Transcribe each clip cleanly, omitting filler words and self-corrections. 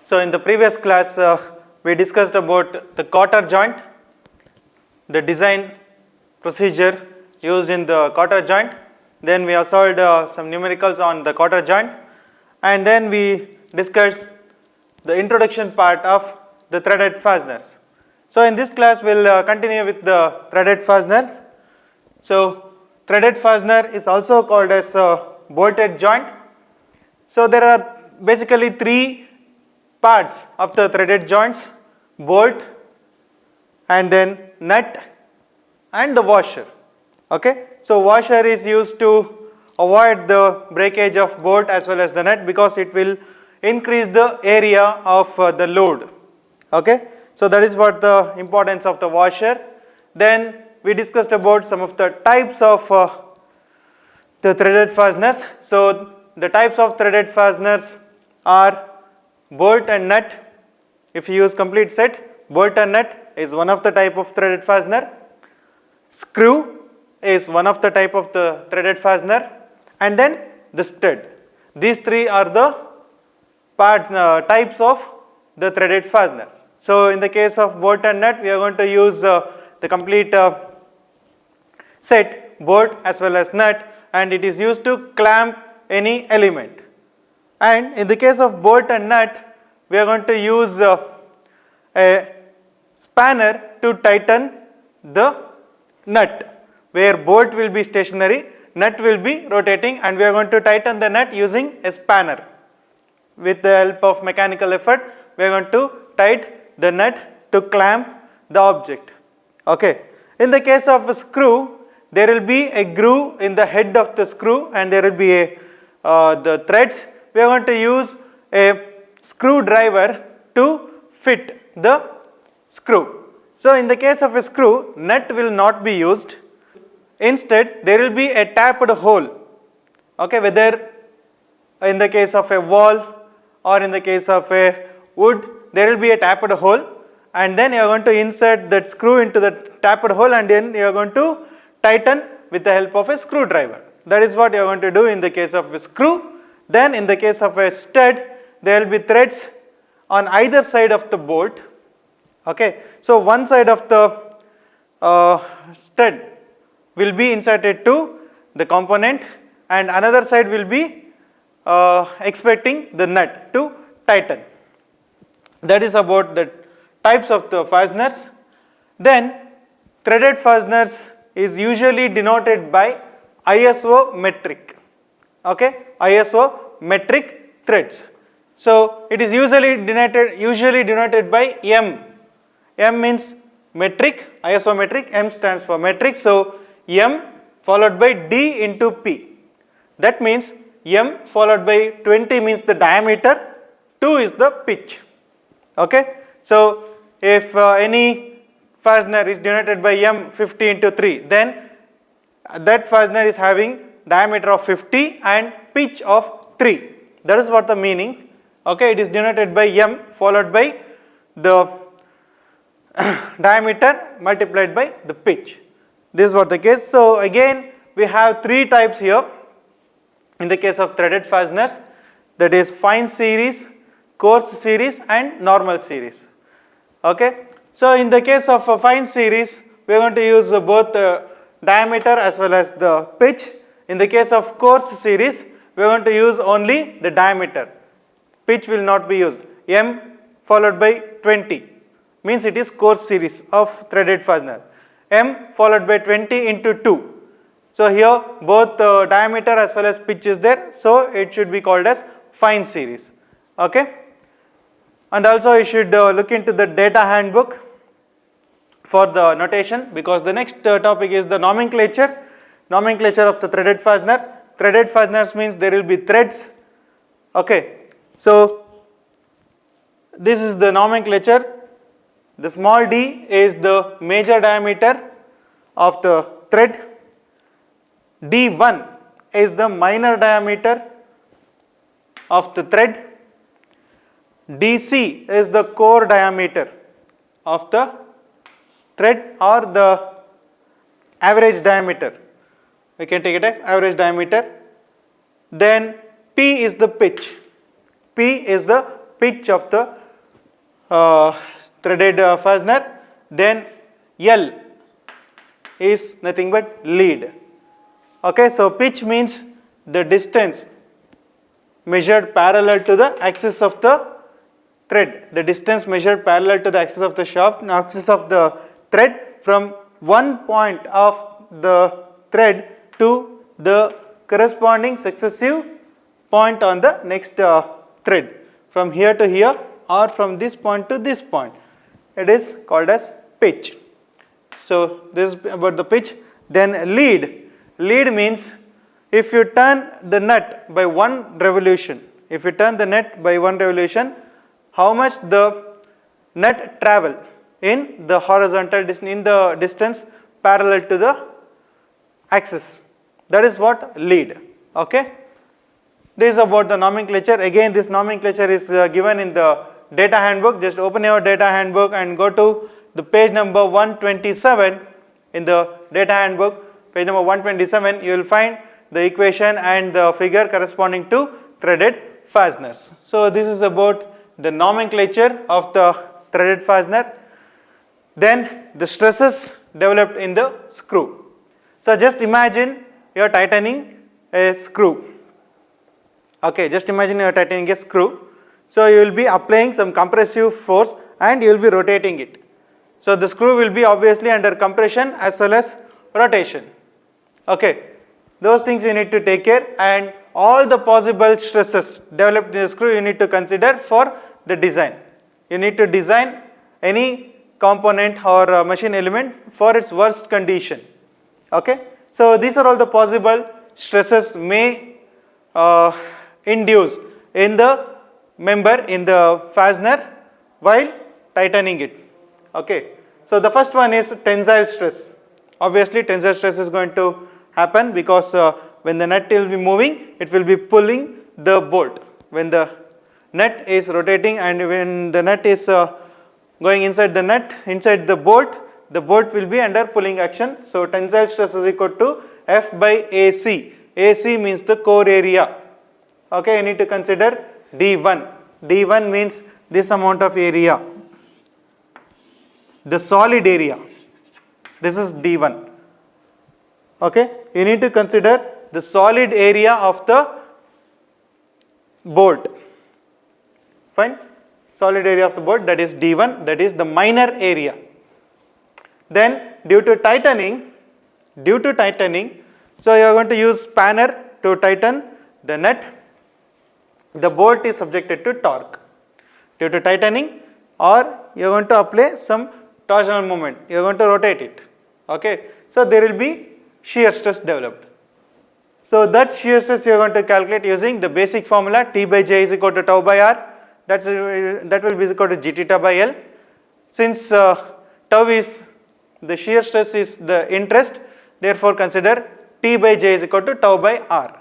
So in the previous class we discussed about the quarter joint, the design procedure used in the quarter joint. Then we have solved some numericals on the quarter joint, and then we discussed the introduction part of the threaded fasteners. So in this class we will continue with the threaded fasteners. So threaded fastener is also called as bolted joint. So there are basically three parts of the threaded joints: bolt, and then nut, and the washer. Okay, so washer is used to avoid the breakage of bolt as well as the nut, because it will increase the area of the load. Okay, so that is what the importance of the washer. Then we discussed about some of the types of the threaded fasteners. So the types of threaded fasteners are bolt and nut. If you use complete set, bolt and nut is one of the type of threaded fastener. Screw is one of the type of the threaded fastener, and then the stud. These three are the types of the threaded fasteners. So in the case of bolt and nut, we are going to use the complete set, bolt as well as nut, and it is used to clamp any element. And in the case of bolt and nut, we are going to use a spanner to tighten the nut, where bolt will be stationary, nut will be rotating, and we are going to tighten the nut using a spanner. With the help of mechanical effort, we are going to tighten the nut to clamp the object. Okay. In the case of a screw, there will be a groove in the head of the screw, and there will be the threads. We are going to use a screwdriver to fit the screw. So in the case of a screw, nut will not be used. Instead, there will be a tapped hole. Okay, whether in the case of a wall or in the case of a wood, there will be a tapped hole, and then you are going to insert that screw into the tapped hole, and then you are going to tighten with the help of a screwdriver. That is what you are going to do in the case of a screw. Then in the case of a stud, there will be threads on either side of the bolt. Okay, so one side of the stud will be inserted to the component, and another side will be expecting the nut to tighten. That is about the types of the fasteners. Then threaded fasteners is usually denoted by ISO metric. Okay, ISO metric threads. So it is usually denoted by M. M means metric, ISO metric, M stands for metric. So M followed by D into P. That means M followed by 20 means the diameter, 2 is the pitch. Okay. So if any fastener is denoted by M 50 into 3, then that fastener is having diameter of 50 and pitch of 3. That is what the meaning. Okay, it is denoted by M followed by the diameter multiplied by the pitch. This is what the case. So again, we have three types here in the case of threaded fasteners, that is fine series, coarse series, and normal series. Okay. So in the case of a fine series, we are going to use both the diameter as well as the pitch. In the case of coarse series, we are going to use only the diameter. Pitch will not be used. M followed by 20 means it is coarse series of threaded fastener. M followed by 20 into 2. So here both diameter as well as pitch is there, so it should be called as fine series. Okay. And also you should look into the data handbook for the notation, because the next topic is the nomenclature. Nomenclature of the threaded fastener. Threaded fasteners means there will be threads. Okay. So this is the nomenclature. The small d is the major diameter of the thread. D1 is the minor diameter of the thread. DC is the core diameter of the thread, or the average diameter. We can take it as average diameter. Then P is the pitch. P is the pitch of the threaded fastener. Then L is nothing but lead. Okay, so pitch means the distance measured parallel to the axis of the thread. The distance measured parallel to the axis of the shaft, axis of the thread, from one point of the thread to the corresponding successive point on the next thread, from here to here or from this point to this point. It is called as pitch. So this is about the pitch. Then lead. Lead means if you turn the nut by one revolution, how much the nut travel in the horizontal distance, in the distance parallel to the axis. That is what lead. Okay. This is about the nomenclature. Again, this nomenclature is given in the data handbook. Just open your data handbook and go to the page number 127 in the data handbook. Page number 127, you will find the equation and the figure corresponding to threaded fasteners. So this is about the nomenclature of the threaded fastener. Then the stresses developed in the screw. So just imagine you are tightening a screw. Okay, just imagine you are tightening a screw. So you will be applying some compressive force and you will be rotating it. So the screw will be obviously under compression as well as rotation. Okay, those things you need to take care, and all the possible stresses developed in the screw you need to consider for the design. You need to design any component or machine element for its worst condition. Okay, so these are all the possible stresses may induce in the member, in the fastener while tightening it. Okay, so the first one is tensile stress. Obviously tensile stress is going to happen because when the nut will be moving, it will be pulling the bolt. When the nut is rotating and when the nut is going inside the bolt will be under pulling action. So tensile stress is equal to F by AC. AC means the core area. Okay, you need to consider D1. D1 means this amount of area, the solid area. This is D1. Okay, you need to consider the solid area of the bolt. Fine, solid area of the bolt, that is D1, that is the minor area. Then due to tightening, so you are going to use spanner to tighten the nut. The bolt is subjected to torque due to tightening, or you are going to apply some torsional moment, you are going to rotate it. Okay, so there will be shear stress developed. So that shear stress you are going to calculate using the basic formula T by J is equal to tau by R. That will be equal to G theta by L. Since tau is the shear stress is the interest, therefore consider T by J is equal to tau by R,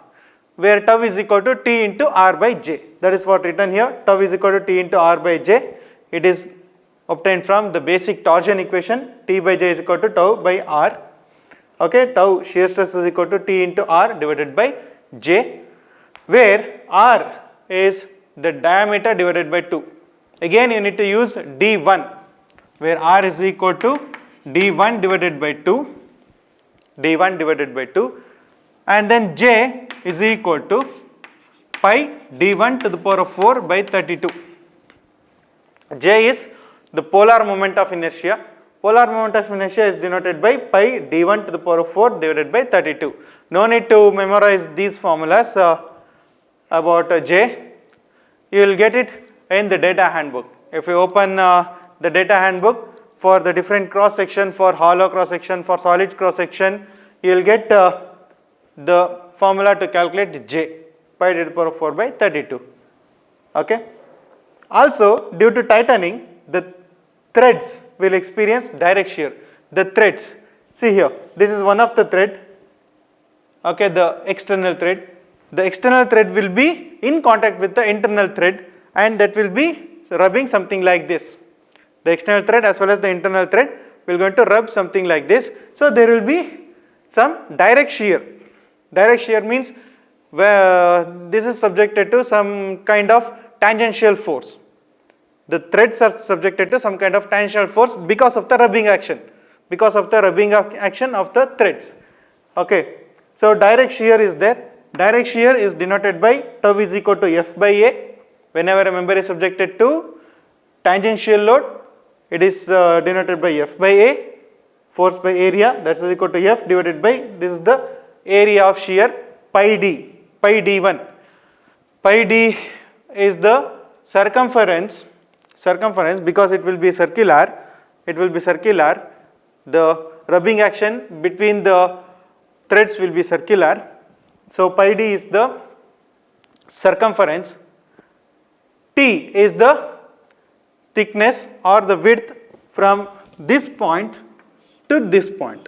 where tau is equal to T into R by J. That is what written here. Tau is equal to T into R by J. It is obtained from the basic torsion equation. T by J is equal to tau by R. Okay, tau shear stress is equal to T into R divided by J, where R is the diameter divided by 2. Again you need to use D1, where R is equal to D1 divided by 2, and then J is equal to pi D1 to the power of 4 by 32. J is the polar moment of inertia. Polar moment of inertia is denoted by pi D1 to the power of 4 divided by 32. No need to memorize these formulas about J. You will get it in the data handbook. If you open the data handbook for the different cross section, for hollow cross section, for solid cross section, you will get the formula to calculate J, pi to the power of 4 by 32. Okay. Also, due to tightening, the threads will experience direct shear. The threads, see here, this is one of the thread, okay, the external thread. The external thread will be in contact with the internal thread, and that will be rubbing something like this. The external thread as well as the internal thread will going to rub something like this. So there will be some direct shear. Direct shear means where this is subjected to some kind of tangential force. the threads are subjected to some kind of tangential force because of the rubbing action, of the threads. Okay, so direct shear is there. Direct shear is denoted by tau is equal to F by A. Whenever a member is subjected to tangential load, it is denoted by F by A, force by area, that is equal to F divided by, this is the area of shear, pi D, pi D1. Pi D is the circumference, because it will be circular, the rubbing action between the threads will be circular. So pi D is the circumference, T is the thickness or the width from this point to this point.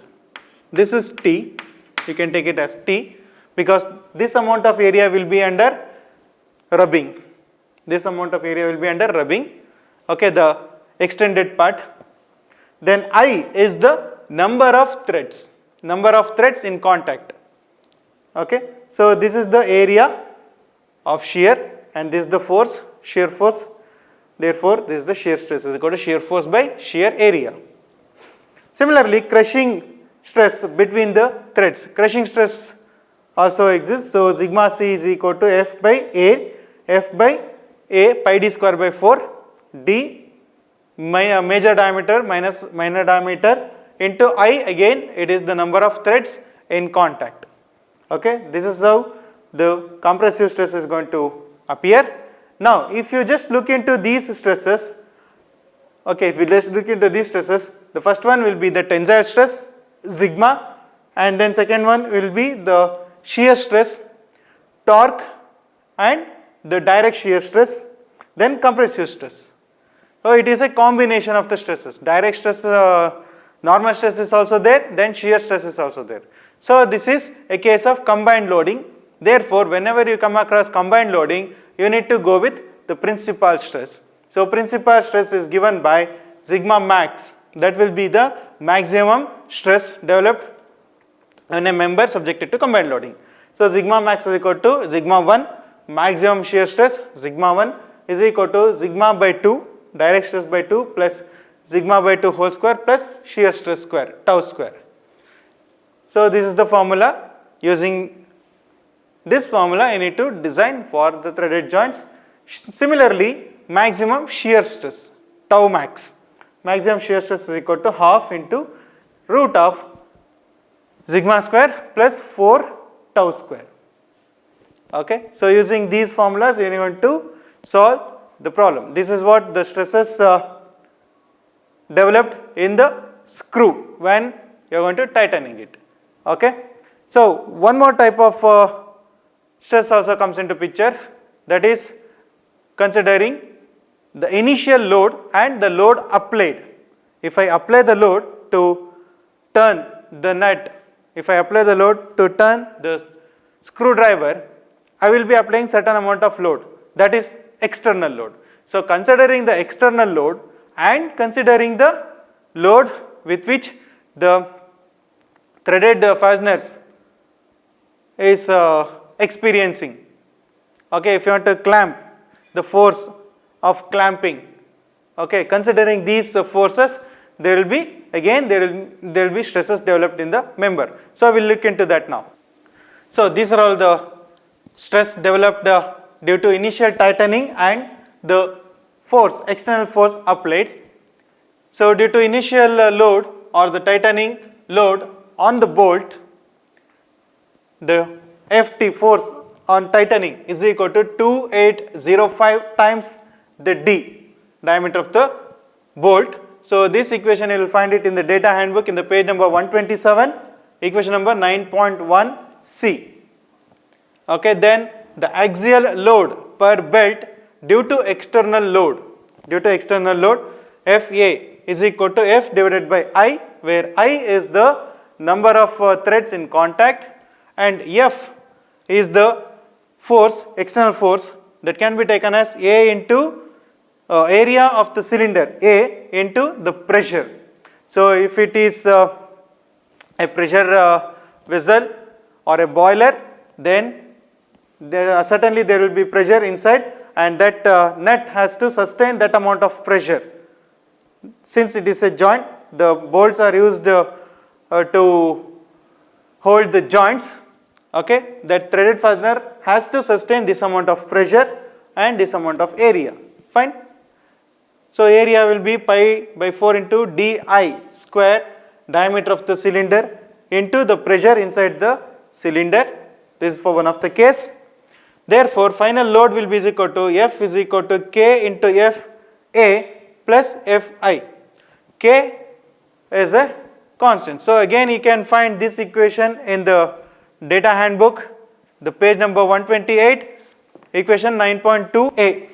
This is T, you can take it as T, because this amount of area will be under rubbing. Okay, the extended part. Then I is the number of threads in contact. Okay, so this is the area of shear and this is the force, shear force. Therefore, this is the shear stress is equal to shear force by shear area. Similarly, crushing stress between the threads. Crushing stress also exists. So, sigma C is equal to F by A pi D square by 4 D major diameter minus minor diameter into I, again it is the number of threads in contact. Okay, this is how the compressive stress is going to appear. Now, if you just look into these stresses, the first one will be the tensile stress, sigma, and then second one will be the shear stress, torque, and the direct shear stress, then compressive stress. So, it is a combination of the stresses. Direct stress, normal stress is also there, then shear stress is also there. So, this is a case of combined loading. Therefore, whenever you come across combined loading, you need to go with the principal stress. So, principal stress is given by sigma max, that will be the maximum stress developed in a member subjected to combined loading. So, sigma max is equal to sigma 1, maximum shear stress, sigma 1 is equal to sigma by 2, direct stress by 2 plus sigma by 2 whole square plus shear stress square, tau square. So, this is the formula. Using this formula, you need to design for the threaded joints. Similarly, maximum shear stress, tau max. Maximum shear stress is equal to half into root of sigma square plus 4 tau square. Okay. So, using these formulas, you are going to solve the problem. This is what the stresses developed in the screw when you are going to tightening it. Okay. So, one more type of stress also comes into picture, that is considering the initial load and the load applied. If I apply the load to turn the nut, if I apply the load to turn the screwdriver, I will be applying certain amount of load, that is external load. So, considering the external load and considering the load with which the threaded fasteners is experiencing. Okay, if you want to clamp, the force of clamping, okay, considering these forces, there will be again there will be stresses developed in the member. So, we will look into that now. So, these are all the stress developed due to initial tightening and the force, external force applied. So, due to initial load or the tightening load on the bolt, the FT force on tightening is equal to 2805 times the D, diameter of the bolt. So, this equation you will find it in the data handbook in the page number 127, equation number 9.1c. Okay, then the axial load per belt due to external load, FA is equal to F divided by I, where I is the number of threads in contact and F is the force, external force, that can be taken as A into area of the cylinder, A into the pressure. So, if it is a pressure vessel or a boiler, then certainly there will be pressure inside and that nut has to sustain that amount of pressure. Since it is a joint, the bolts are used to hold the joints. Okay, that threaded fastener has to sustain this amount of pressure and this amount of area. Fine. So area will be pi by 4 into Di square, diameter of the cylinder, into the pressure inside the cylinder. This is for one of the case. Therefore, final load will be is equal to F is equal to K into Fa plus Fi. K is a constant. So again you can find this equation in the data handbook, the page number 128, equation 9.2a.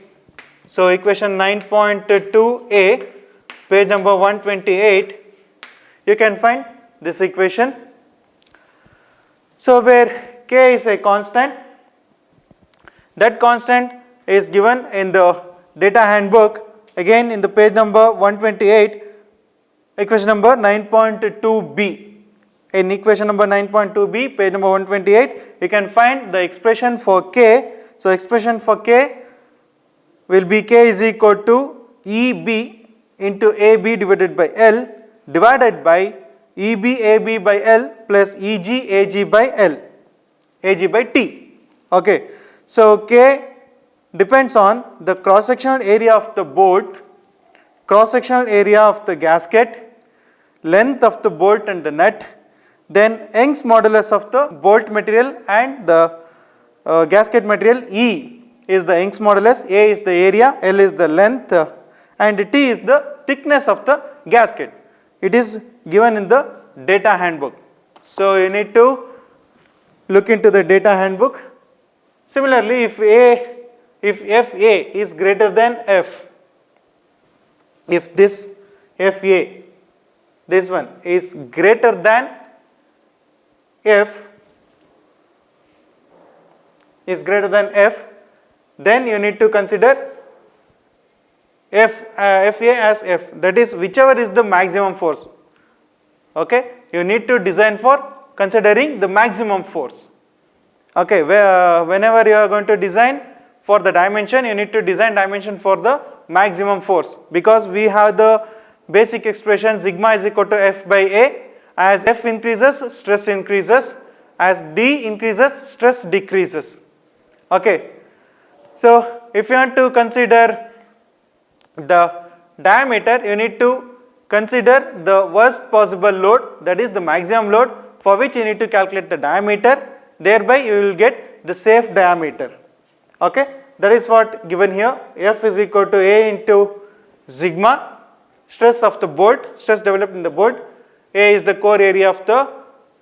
So equation 9.2a, page number 128, you can find this equation. So where K is a constant, that constant is given in the data handbook, again in the page number 128, equation number 9.2b. In equation number 9.2b, page number 128, you can find the expression for K. So expression for K will be K is equal to EB into AB divided by L divided by EB AB by L plus EG AG by L, AG by T. Okay. So K depends on the cross sectional area of the bolt, cross sectional area of the gasket, length of the bolt and the nut, then Young's modulus of the bolt material and the gasket material. E is the Young's modulus, A is the area, L is the length, and T is the thickness of the gasket. It is given in the data handbook. So you need to look into the data handbook. Similarly, if Fa is greater than F, if this Fa, this one is greater than F, then you need to consider Fa as F, that is whichever is the maximum force. Okay, you need to design for considering the maximum force. Okay, whenever you are going to design for the dimension, you need to design dimension for the maximum force, because we have the basic expression sigma is equal to F by A. As F increases, stress increases, as D increases, stress decreases. Okay, so if you want to consider the diameter, you need to consider the worst possible load, that is the maximum load, for which you need to calculate the diameter, thereby you will get the safe diameter. Okay, that is what given here. F is equal to A into sigma, stress of the bolt, stress developed in the bolt. A is the core area of the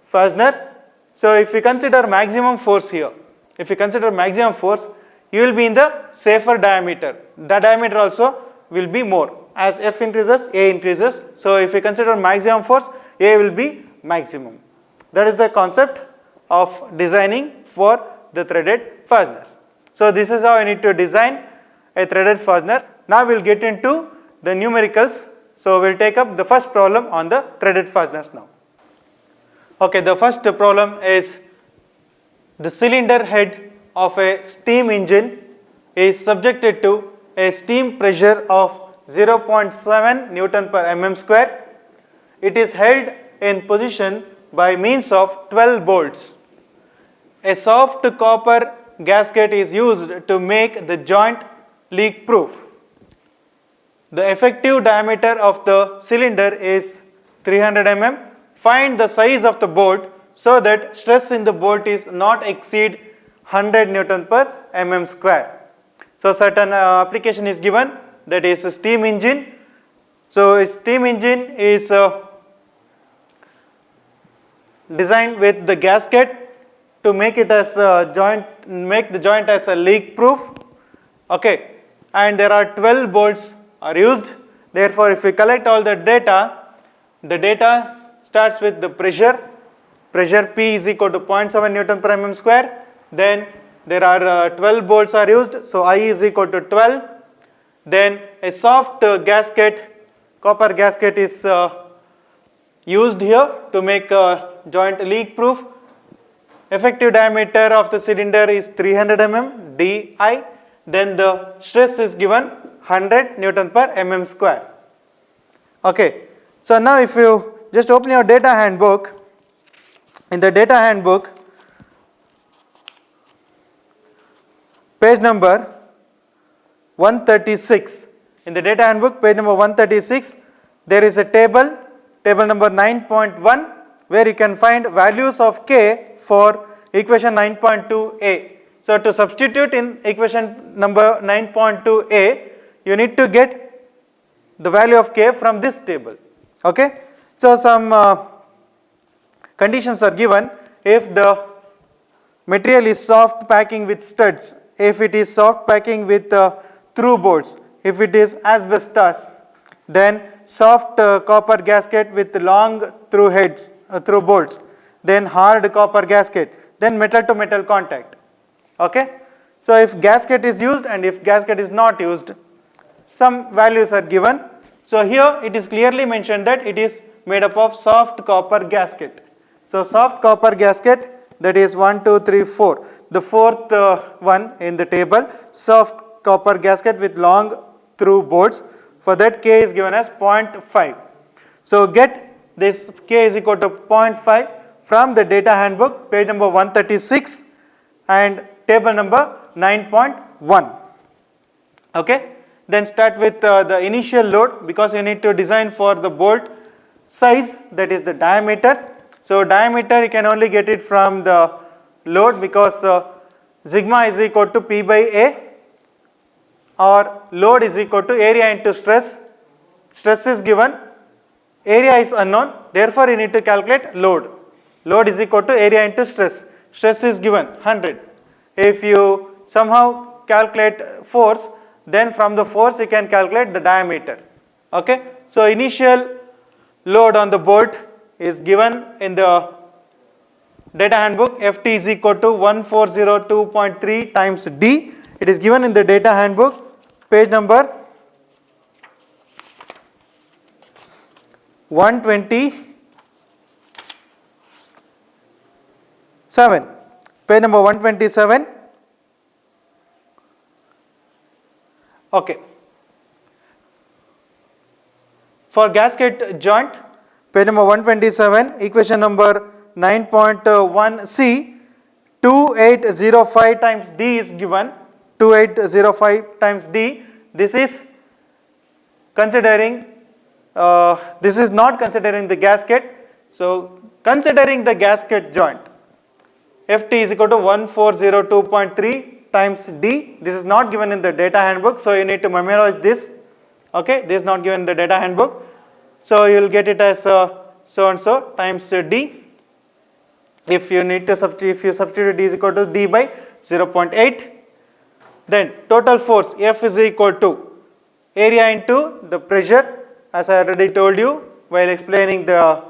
fastener. So if we consider maximum force here, if you consider maximum force, you will be in the safer diameter. The diameter also will be more. As F increases, A increases. So if we consider maximum force, A will be maximum. That is the concept of designing for the threaded fasteners. So this is how I need to design a threaded fastener. Now we will get into the numericals. So we will take up the first problem on the threaded fasteners now. Okay, the first problem is the cylinder head of a steam engine is subjected to a steam pressure of 0.7 Newton per mm square. It is held in position by means of 12 bolts. A soft copper gasket is used to make the joint leak proof. The effective diameter of the cylinder is 300 mm. Find the size of the bolt so that stress in the bolt is not exceed 100 Newton per mm square. So certain application is given, that is a steam engine. So a steam engine is designed with the gasket to make it as a joint, make the joint as a leak proof. Okay, and there are 12 bolts are used. Therefore, if we collect all the data starts with the pressure P is equal to 0.7 Newton per mm square. Then there are 12 bolts are used, so I is equal to 12. Then a soft gasket, copper gasket is used here to make a joint leak proof. Effective diameter of the cylinder is 300 mm Di, then the stress is given 100 Newton per mm square. Okay. So now if you just open your data handbook, in the data handbook, page number 136, in the data handbook page number 136, there is a table number 9.1, where you can find values of K for equation 9.2a. So to substitute in equation number 9.2a, you need to get the value of K from this table. Okay. So some conditions are given. If the material is soft packing with studs, if it is soft packing with through boards, if it is asbestos, then soft copper gasket with long through heads, through bolts, then hard copper gasket, then metal to metal contact. Okay. So if gasket is used and if gasket is not used, some values are given. So here it is clearly mentioned that it is made up of soft copper gasket. So soft copper gasket, that is 1, 2, 3, 4. The fourth one in the table, soft copper gasket with long through boards. For that K is given as 0.5. So get this K is equal to 0.5 from the data handbook page number 136 and table number 9.1. Okay. Then start with the initial load, because you need to design for the bolt size, that is the diameter. So diameter you can only get it from the load, because sigma is equal to P by A, or load is equal to area into stress. Stress is given, area is unknown, therefore you need to calculate load. Load is equal to area into stress. Stress is given 100. If you somehow calculate force, then from the force you can calculate the diameter. Okay. So initial load on the bolt is given in the data handbook. Ft is equal to 1402.3 times d. It is given in the data handbook page number 127. Page number 127. Okay. For gasket joint, page number 127, equation number 9.1c, 2805 times d is given. 2805 times d. This is considering, this is not considering the gasket. So considering the gasket joint, Ft is equal to 1402.3 times d. This is not given in the data handbook, so you need to memorize this. Okay, this is not given in the data handbook, so you will get it as so and so times d. If you need to substitute d is equal to d by 0.8, then total force F is equal to area into the pressure, as I already told you while explaining the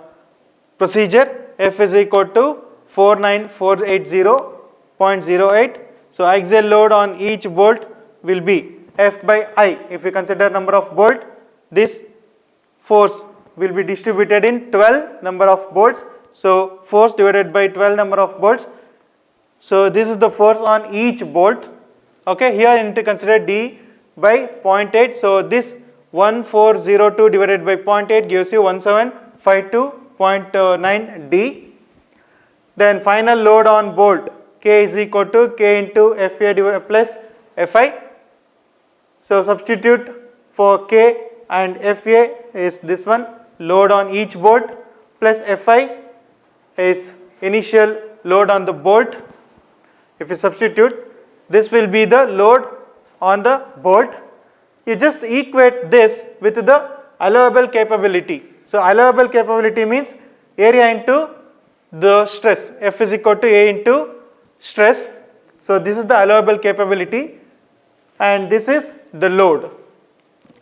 procedure. F is equal to 49480.08. So axial load on each bolt will be F by I. If you consider number of bolt, this force will be distributed in 12 number of bolts. So force divided by 12 number of bolts. So this is the force on each bolt. Okay, here you need to consider d by 0.8. So this 1402 divided by 0.8 gives you 1752.9 d. Then final load on bolt, K is equal to K into Fa plus Fi. So substitute for K and Fa is this one, load on each bolt, plus Fi is initial load on the bolt. If you substitute, this will be the load on the bolt. You just equate this with the allowable capability. So allowable capability means area into the stress. F is equal to A into stress. So this is the allowable capability and this is the load.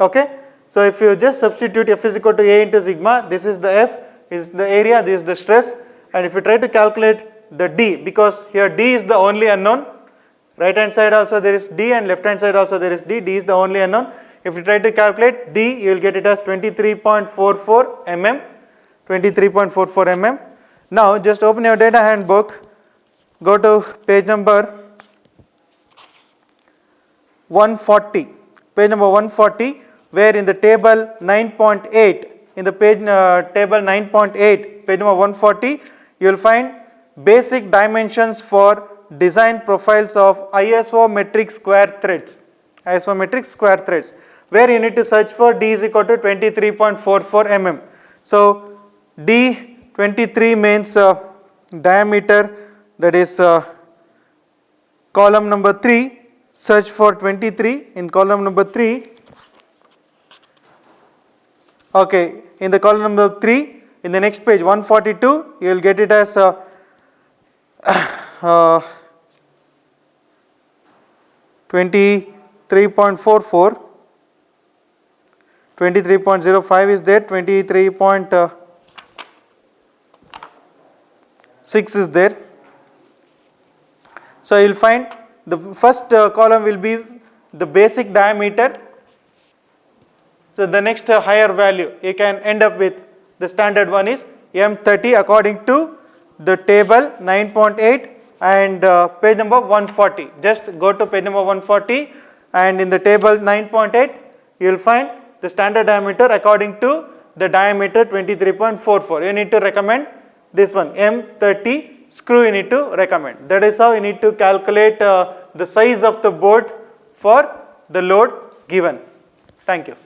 Okay. So if you just substitute F is equal to A into sigma, this is the F, is the area, this is the stress, and if you try to calculate the D, because here D is the only unknown, right hand side also there is D and left hand side also there is D, D is the only unknown. If you try to calculate D, you will get it as 23.44 mm, 23.44 mm. Now just open your data handbook, go to page number 140, page number 140, where in the table 9.8, in the page table 9.8, page number 140, you will find basic dimensions for design profiles of isometric square threads, where you need to search for D is equal to 23.44 mm. So D 23 means diameter, that is column number 3, search for 23 in column number 3. Okay, in the column number 3, in the next page 142, you will get it as 23.44, 23.05 is there, 23.6 is there. So you will find the first column will be the basic diameter. So the next higher value you can end up with, the standard one is M30 according to the table 9.8 and page number 140. Just go to page number 140 and in the table 9.8 you will find the standard diameter according to the diameter 23.44. You need to recommend this one, M30 screw you need to recommend. That is how you need to calculate the size of the board for the load given. Thank you.